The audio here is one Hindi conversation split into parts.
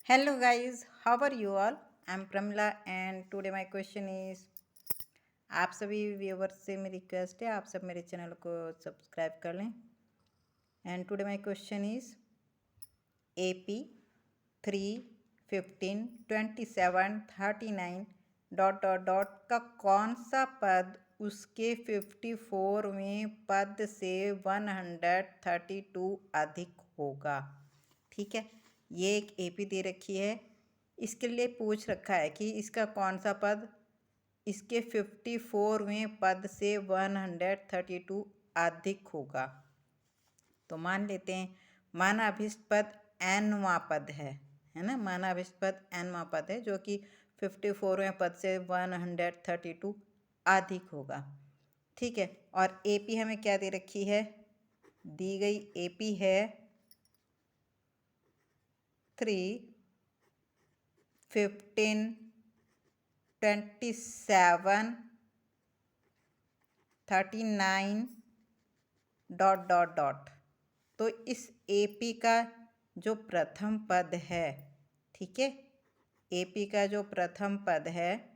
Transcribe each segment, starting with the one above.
Hello guys, how are you all? I'm Pramila and today my question is आप सभी व्यूवर्स से मेरी रिक्वेस्ट है आप सब मेरे चैनल को सब्सक्राइब कर लें। And today my question is AP 3, 15, 27, 39 dot dot dot का कौन सा पद उसके 54वें पद से 132 अधिक होगा। ठीक है, ये एक AP दे रखी है। इसके लिए पूछ रखा है कि इसका कौन सा पद इसके 54वें पद से 132 अधिक होगा। तो मान लेते हैं मानाभीष्ट पद nवां पद है ना। मानाभीष्ट पद nवां पद है जो कि 54वें पद से 132 अधिक होगा। ठीक है, और AP हमें क्या दे रखी है, दी गई AP है 3, 15, 27, 39 डॉट डॉट डॉट। तो इस AP का जो प्रथम पद है, ठीक है, AP का जो प्रथम पद है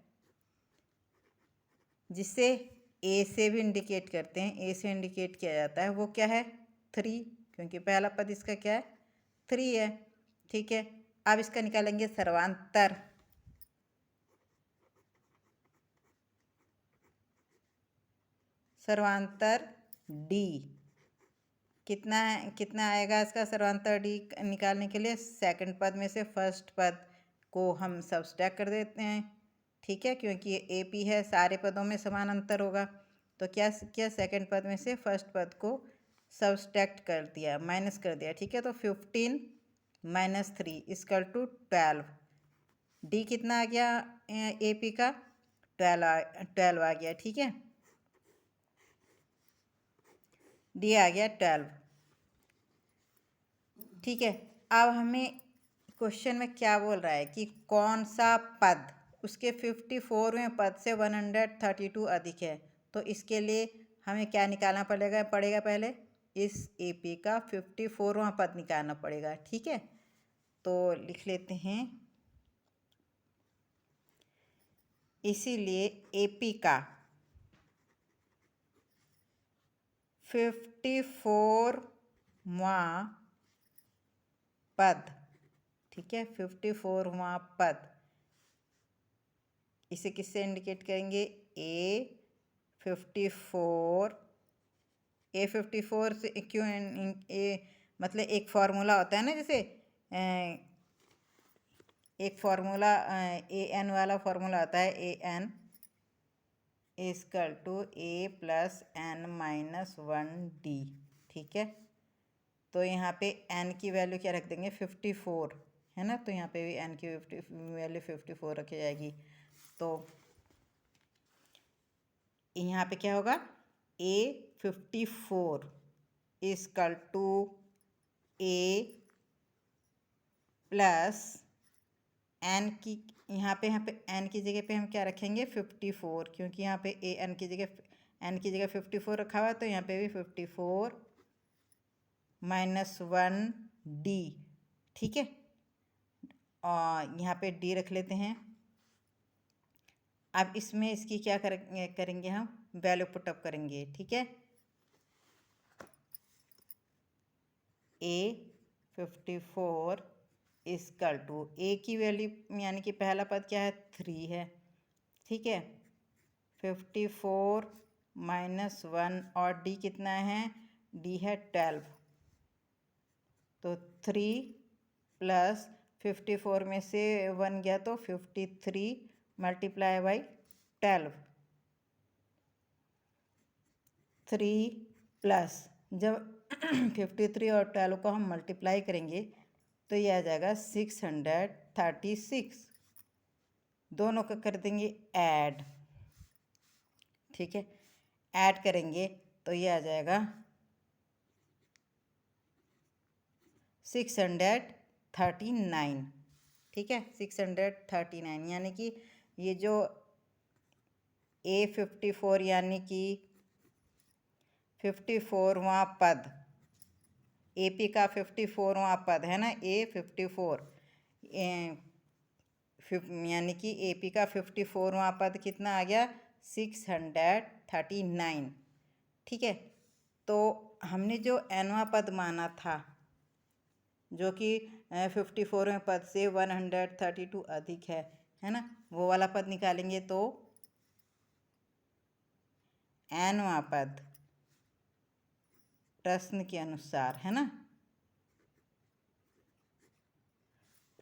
जिसे A से भी इंडिकेट करते हैं, A से इंडिकेट किया जाता है, वो क्या है 3, क्योंकि पहला पद इसका क्या है 3 है। ठीक है, अब इसका निकालेंगे सर्वांतर। सर्वांतर D कितना आएगा इसका सर्वांतर D निकालने के लिए सेकंड पद में से फर्स्ट पद को हम सब्सट्रैक्ट कर देते हैं। ठीक है, क्योंकि ये AP है, सारे पदों में समान अंतर होगा। तो क्या किया, सेकंड पद में से फर्स्ट पद को सब्सट्रैक्ट कर दिया, माइनस कर दिया। ठीक है, तो 15 - 3 = 12। D कितना आ गया AP का 12 आ गया। ठीक है, D आ गया 12। ठीक है, अब हमें क्वेश्चन में क्या बोल रहा है कि कौन सा पद उसके 54वें पद से 132 अधिक है। तो इसके लिए हमें क्या निकालना पड़ेगा पहले इस AP का 54वां पद निकालना पड़ेगा। ठीक है, तो लिख लेते हैं, इसीलिए AP का 54वां पद, ठीक है, 54वां पद, इसे किससे इंडिकेट करेंगे A54 से क्यों मतलब एक फार्मूला होता है ना, जैसे एक फार्मूला AN वाला फार्मूला आता है, AN = A + N-1D। ठीक है, तो यहाँ पे N की वैल्यू क्या रख देंगे 54 है ना, तो यहाँ पे भी N की वैल्यू 54 रखी जाएगी। तो यहाँ पे क्या होगा A54 = A प्लस N की, यहाँ पे N की जगह पे हम क्या रखेंगे 54, क्योंकि यहाँ पे N की जगह 54 रखा हुआ है, तो यहाँ पे भी 54 - 1D। ठीक है, और यहाँ पे D रख लेते हैं। अब इसमें इसकी क्या करेंगे हम वैल्यू पुटअप करेंगे। ठीक है, A54 = A की वैल्यू यानी कि पहला पद क्या है 3 है। ठीक है, 54 - 1 और D कितना है, D है 12। तो 3 + 54 में से 1 गया तो 53 × 12। 3 प्लस जब 53 और 12 को हम मल्टीप्लाई करेंगे तो ये आ जाएगा 636। दोनों को कर देंगे ऐड। ठीक है, ऐड करेंगे तो ये आ जाएगा 639। ठीक है, 639 यानी कि ये जो A54 यानी कि 54वां पद AP का 54वां पद है ना A54, यानी कि AP का 54वां पद कितना आ गया 639। ठीक है, तो हमने जो nवां पद माना था जो कि 54वें पद से 132 अधिक है ना, वो वाला पद निकालेंगे तो nवां पद प्रश्न के अनुसार, है ना,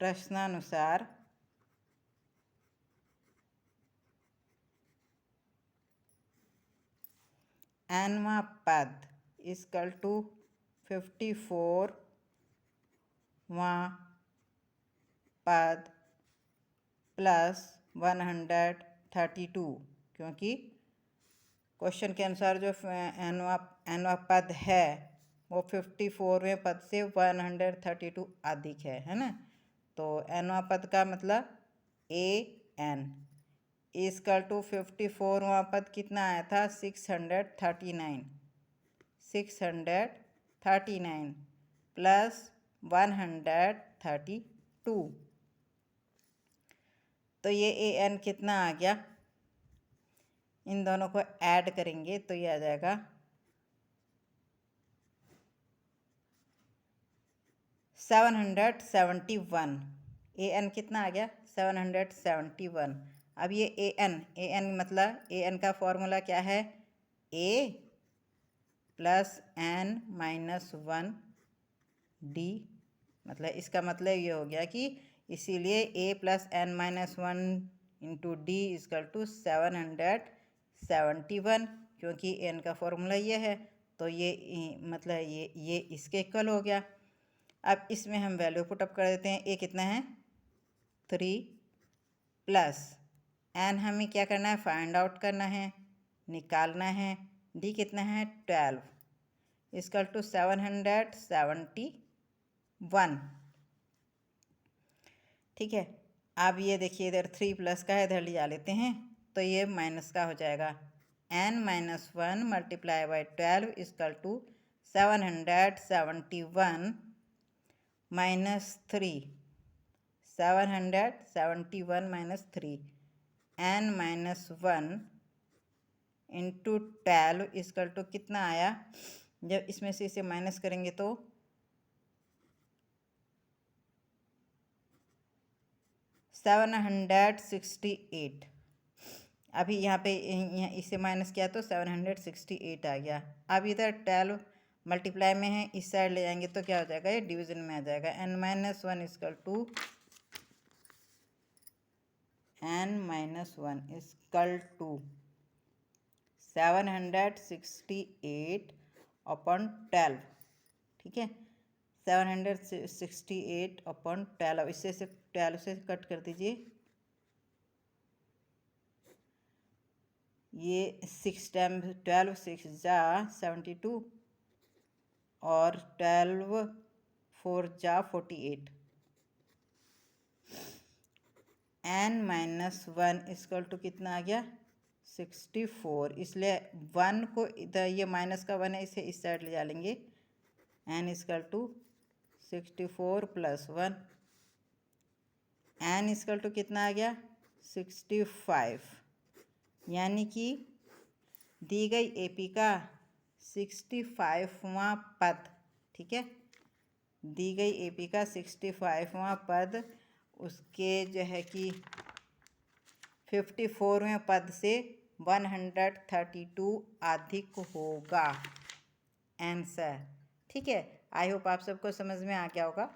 प्रश्नानुसार nवां पद इक्वल टू 54वां पद प्लस 132, क्योंकि क्वेश्चन के अनुसार जो nवां पद है वो 54वें पद से 132 अधिक है ना। तो nवां पद का मतलब an इक्वल टू 54वां पद कितना आया था 639 प्लस 132, तो ये an कितना आ गया, इन दोनों को ऐड करेंगे तो ये आ जाएगा 771। an कितना आ गया 771। अब ये an मतलब an का फॉर्मूला क्या है, a प्लस n-1 d, मतलब इसका मतलब ये हो गया कि इसीलिए a plus n-1 into d is equal to 771, क्योंकि n का फॉर्मूला ये है, तो ये मतलब ये इसके इक्वल हो गया। अब इसमें हम वैल्यू पुटअप कर देते हैं। a कितना है 3 प्लस n हमें क्या करना है, फाइंड आउट करना है, निकालना है, d कितना है 12 इक्वल टू 771। ठीक है, अब ये देखिए इधर 3 प्लस का है, इधर लिया लेते हैं तो ये माइनस का हो जाएगा, n-1 multiply by 12 equal to 771 minus 3, 771 minus 3, n-1 into 12 equal to कितना आया, जब इसमें से इसे माइनस करेंगे तो 768। अभी यहाँ पे इसे माइनस किया तो 768 आ गया। अब इधर 12 मल्टीप्लाई में है, इस साइड ले जाएंगे तो क्या हो जाएगा, ये डिवीजन में आ जाएगा, n-1 equal to n-1 equal to 768 upon 12। ठीक है, 768 अपॉन 12, इससे 12 से कट कर दीजिए, ये 6 टाइम 12 6 जा 72 और 12 4 जा 48, n-1 इक्वल टू कितना आ गया 64, इसलिए 1 को इधर, ये माइनस का 1 है, इसे इस साइड ले जा लेंगे, n equal to 64 plus 1, n equal to कितना आ गया 65, यानी कि दी गई AP का 65वां पद, ठीक है, दी गई AP का 65वां पद उसके जो है कि 54वें पद से 132 अधिक होगा आंसर। ठीक है, आई होप आप सबको समझ में आ गया होगा।